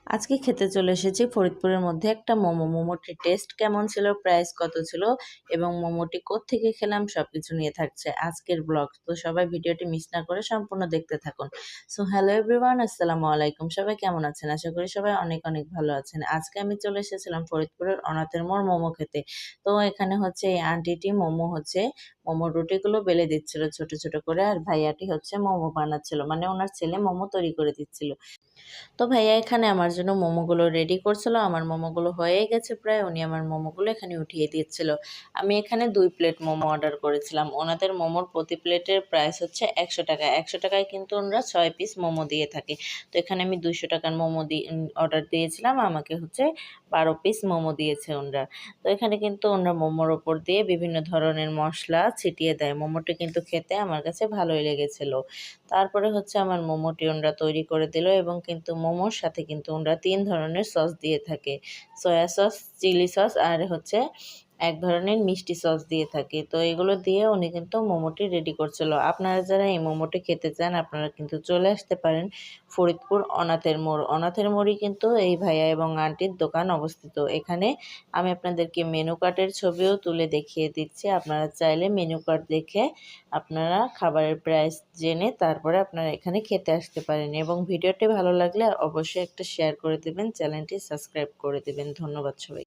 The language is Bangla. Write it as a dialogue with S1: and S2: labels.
S1: আজকে খেতে চলে এসেছি ফরিদপুরের মধ্যে একটা মোমো। মোমোটির টেস্ট কেমন ছিল, প্রাইস কত ছিল এবং মোমোটি কোত্থেকে খেলাম সবকিছু নিয়ে থাকছে আজকের ব্লগ। তো সবাই ভিডিওটি মিস না করে সম্পূর্ণ দেখতে থাকুন। সো হ্যালো এভরিওয়ান, আসসালামু আলাইকুম। সবাই কেমন আছেন? আশা করি সবাই অনেক অনেক ভালো আছেন। আজকে আমি চলে এসেছিলাম ফরিদপুরের অনাথের মোড় মোমো খেতে। তো এখানে হচ্ছে এই আন্টিটি মোমোর রুটিগুলো বেলে দিচ্ছিল ছোট ছোট করে, আর ভাইয়াটি হচ্ছে মোমো বানাচ্ছিল, মানে ওনার ছেলে মোমো তৈরি করে দিচ্ছিল। তো ভাইয়া এখানে আমার জন্য মোমোগুলো রেডি করছিল। আমার মোমোগুলো হয়ে গেছে প্রায়, উনি আমার মোমোগুলো এখানে উঠিয়ে দিচ্ছিল। আমি এখানে 2 প্লেট মোমো অর্ডার করেছিলাম। ওনাদের মোমোর প্রতি প্লেটের প্রাইস হচ্ছে 100 টাকা। 100 টাকায় কিন্তু ওনারা 6 পিস মোমো দিয়ে থাকে। তো এখানে আমি 200 টাকার মোমো অর্ডার দিয়েছিলাম, আমাকে হচ্ছে 12 পিস মোমো দিয়েছে ওনারা। তো এখানে কিন্তু ওনারা মোমোর ওপর দিয়ে বিভিন্ন ধরনের মশলা ছিটিয়ে দেয়। মোমোটি কিন্তু খেতে আমার কাছে ভালোই লেগেছিল। তারপরে হচ্ছে আমার মোমোটি ওনরা তৈরি করে দিল, এবং কিন্তু মোমোর সাথে কিন্তু ওনরা 3 ধরনের সস দিয়ে থাকে। সয়া সস, চিলি সস আর হচ্ছে এক ধরনের মিষ্টি সস দিয়ে থাকে। তো এগুলো দিয়ে উনি কিন্তু মোমোটি রেডি করছিল। আপনারা যারা এই মোমোটি খেতে চান আপনারা কিন্তু চলে আসতে পারেন ফরিদপুর অনাথের মোড়। অনাথের মোড়ই কিন্তু এই ভাইয়া এবং আন্টির দোকান অবস্থিত। এখানে আমি আপনাদেরকে মেনু কার্ডের ছবিও তুলে দেখিয়ে দিচ্ছি। আপনারা চাইলে মেনু কার্ড দেখে আপনারা খাবারের প্রাইস জেনে তারপরে আপনারা এখানে খেতে আসতে পারেন। এবং ভিডিওটি ভালো লাগলে অবশ্যই একটা শেয়ার করে দেবেন, চ্যানেলটি সাবস্ক্রাইব করে দেবেন। ধন্যবাদ সবাই।